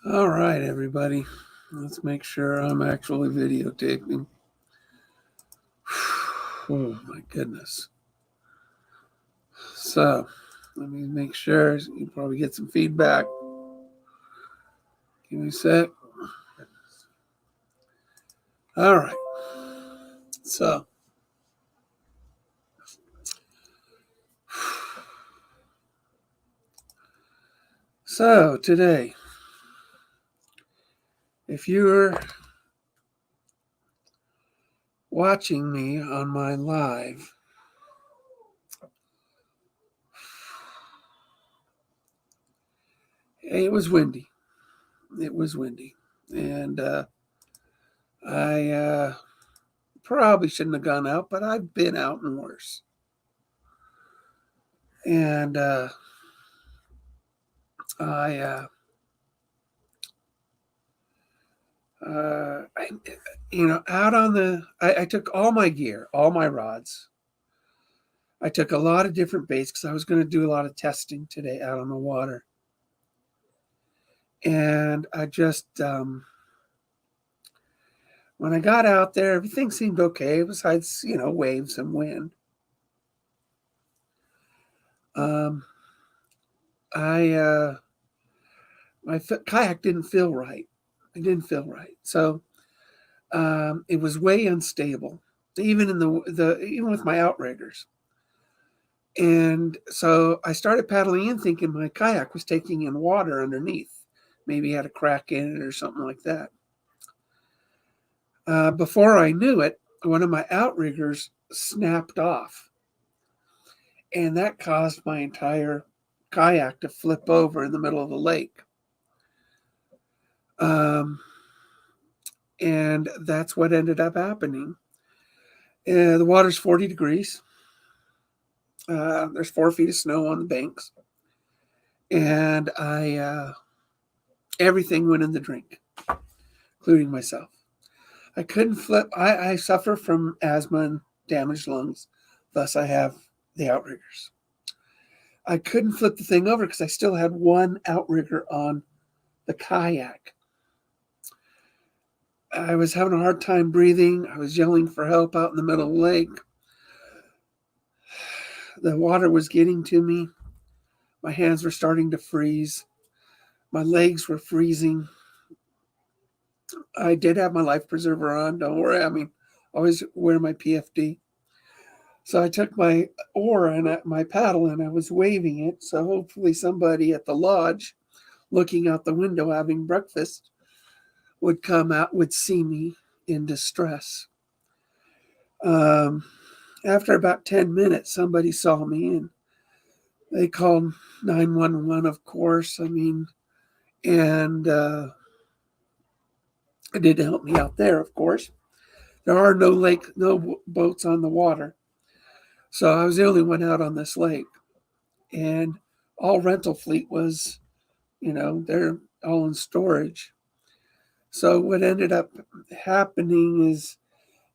All right, everybody. Let's make sure I'm actually videotaping. Oh, my goodness. So, let me make sure. You probably get some feedback. Give me a sec. All right. So today, if you're watching me on my live, it was windy. It was windy. And I probably shouldn't have gone out, but I've been out and worse. And I, out on I took all my gear, all my rods. I took a lot of different baits because I was going to do a lot of testing today out on the water. And I just, when I got out there, everything seemed okay besides, waves and wind. My kayak didn't feel right. It didn't feel right. So it was way unstable, even in even with my outriggers. And so I started paddling in thinking my kayak was taking in water underneath. Maybe had a crack in it or something like that. Before I knew it, one of my outriggers snapped off. And that caused my entire kayak to flip over in the middle of the lake. And that's what ended up happening. The water's 40 degrees. There's 4 feet of snow on the banks. And everything went in the drink, including myself. I couldn't flip. I suffer from asthma and damaged lungs. Thus, I have the outriggers. I couldn't flip the thing over because I still had one outrigger on the kayak. I was having a hard time breathing. I was yelling for help out in the middle of the lake. The water was getting to me. My hands were starting to freeze. My legs were freezing. I did have my life preserver on. Don't worry. I always wear my PFD. So I took my oar and my paddle and I was waving it. So hopefully somebody at the lodge looking out the window having breakfast would come out, would see me in distress. After about 10 minutes, somebody saw me and they called 911, of course. And it did help me out there, of course. There are no boats on the water. So I was the only one out on this lake. And all rental fleet was, they're all in storage. So what ended up happening is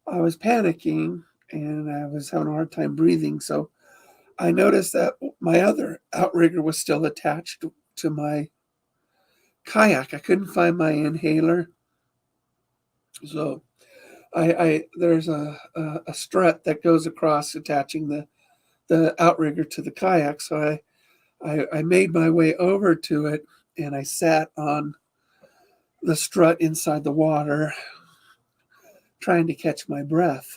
I was panicking and I was having a hard time breathing. So I noticed that my other outrigger was still attached to my kayak. I couldn't find my inhaler. So there's a strut that goes across attaching the outrigger to the kayak. So I made my way over to it and I sat on the strut inside the water trying to catch my breath.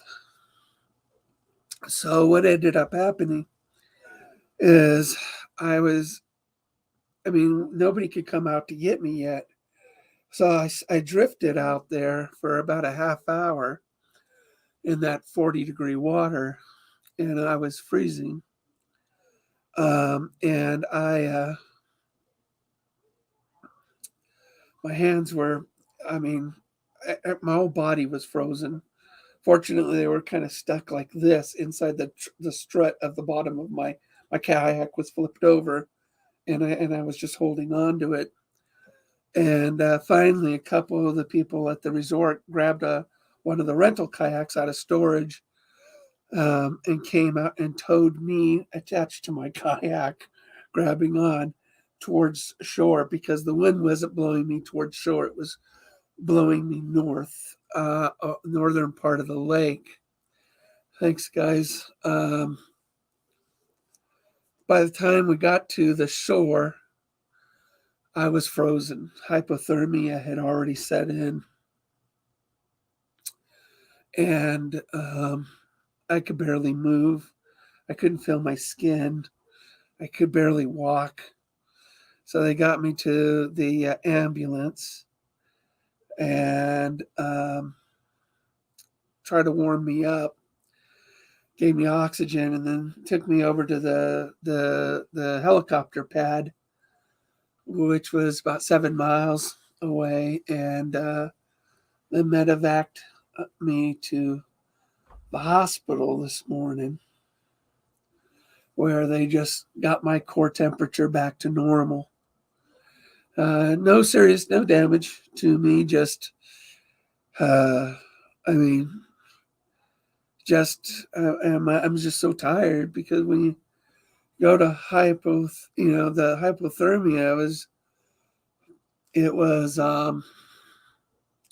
So what ended up happening is nobody could come out to get me yet. So I drifted out there for about a half hour in that 40-degree water, and I was freezing. And my hands were, my whole body was frozen. Fortunately, they were kind of stuck like this inside the strut of the bottom of my kayak was flipped over, and I was just holding on to it. And finally, a couple of the people at the resort grabbed one of the rental kayaks out of storage, and came out and towed me attached to my kayak, grabbing on towards shore because the wind wasn't blowing me towards shore. It was blowing me north, northern part of the lake. Thanks, guys. By the time we got to the shore, I was frozen. Hypothermia had already set in, and I could barely move. I couldn't feel my skin. I could barely walk. So they got me to the ambulance and tried to warm me up, gave me oxygen, and then took me over to the helicopter pad, which was about 7 miles away, and they medevaced me to the hospital this morning, where they just got my core temperature back to normal. No damage to me. Just, I mean, I'm just so tired because when you go to the hypothermia it was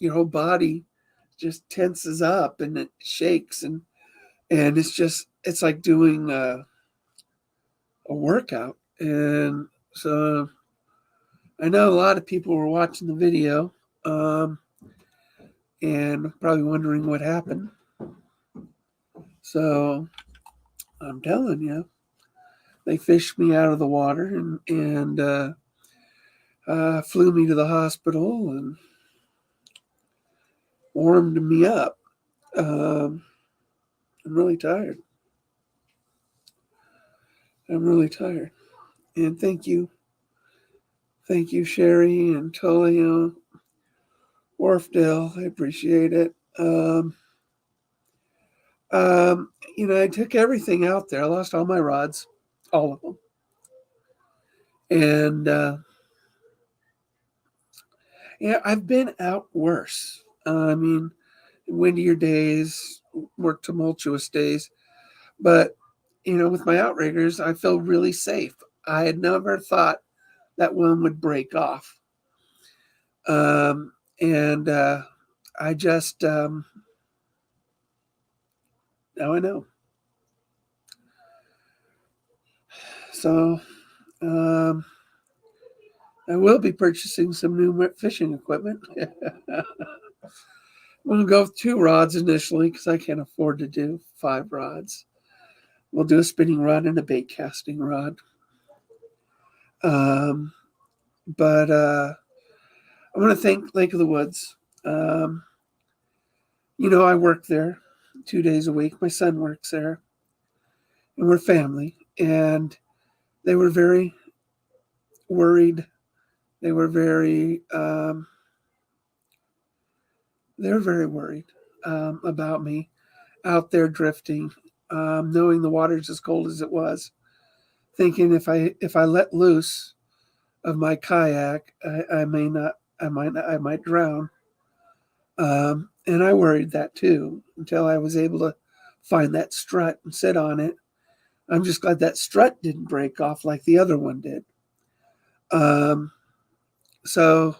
your whole body just tenses up and it shakes and it's like doing a workout. And so I know a lot of people were watching the video, and probably wondering what happened. So I'm telling you, they fished me out of the water and flew me to the hospital and warmed me up. I'm really tired. I'm really tired. And thank you, Sherry and Tolio, Wharfdale. I appreciate it. I took everything out there. I lost all my rods, all of them. And yeah, I've been out worse. I mean, windier days, more tumultuous days. But, with my outriggers, I feel really safe. I had never thought that one would break off. And I just, now I know. So I will be purchasing some new fishing equipment. I'm going to go with 2 rods initially because I can't afford to do 5 rods. We'll do a spinning rod and a bait casting rod. But I want to thank Lake of the Woods. I work there 2 days a week. My son works there, and we're family. And they were very worried. They were very worried about me out there drifting, knowing the water's as cold as it was, thinking if I let loose of my kayak, I might drown. And I worried that too until I was able to find that strut and sit on it. I'm just glad that strut didn't break off like the other one did. So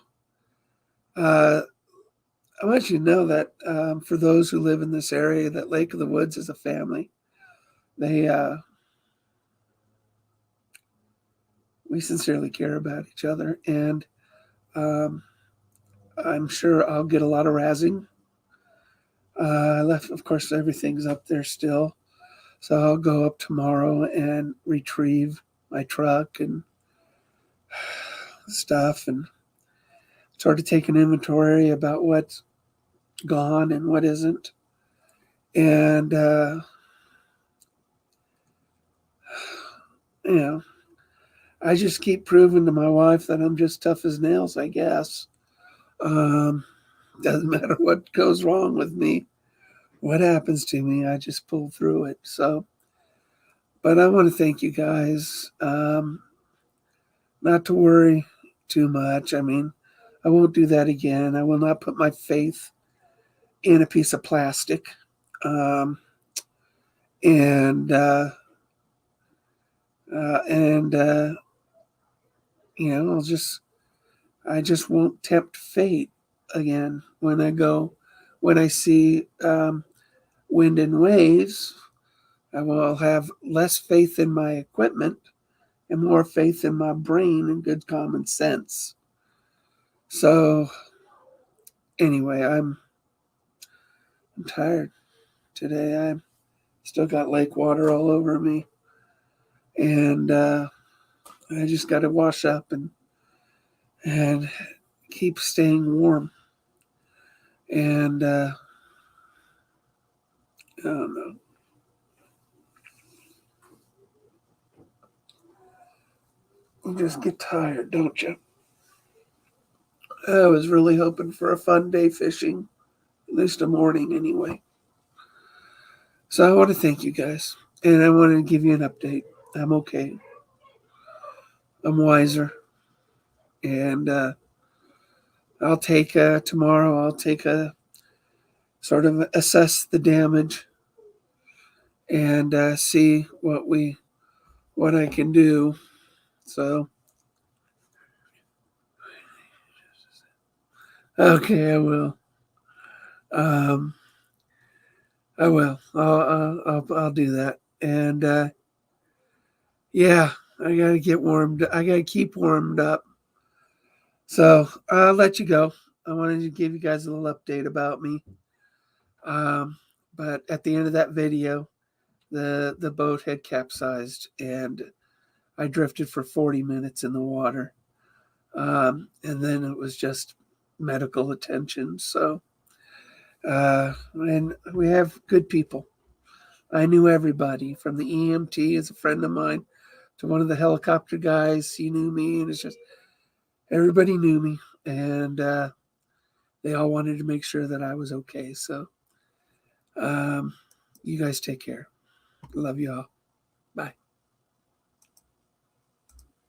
I want you to know that for those who live in this area, that Lake of the Woods is a family. We sincerely care about each other, and I'm sure I'll get a lot of razzing. Of course, everything's up there still. So I'll go up tomorrow and retrieve my truck and stuff and sort of take an inventory about what's gone and what isn't. And, I just keep proving to my wife that I'm just tough as nails, I guess. Doesn't matter what goes wrong with me, what happens to me, I just pull through it. So, but I want to thank you guys. Not to worry too much. I mean, I won't do that again. I will not put my faith in a piece of plastic. Um, and and I just won't tempt fate again when I see wind and waves. I will have less faith in my equipment and more faith in my brain and good common sense. So anyway, I'm tired today. I'm still got lake water all over me, and I just got to wash up and keep staying warm. And I don't know. You just get tired, don't you? I was really hoping for a fun day fishing, at least a morning anyway. So I want to thank you guys, and I want to give you an update. I'm okay. I'm wiser, and I'll take tomorrow. I'll take a sort of assess the damage and see what I can do. So okay, I will. Um, I will. I'll do that. And yeah, I gotta get warmed. I gotta keep warmed up. So I'll let you go. I wanted to give you guys a little update about me. Um, but at the end of that video, the boat had capsized and I drifted for 40 minutes in the water. And then it was just medical attention. So, and we have good people. I knew everybody from the EMT as a friend of mine to one of the helicopter guys. He knew me, and it's just everybody knew me, and they all wanted to make sure that I was okay. So, you guys take care. Love you all.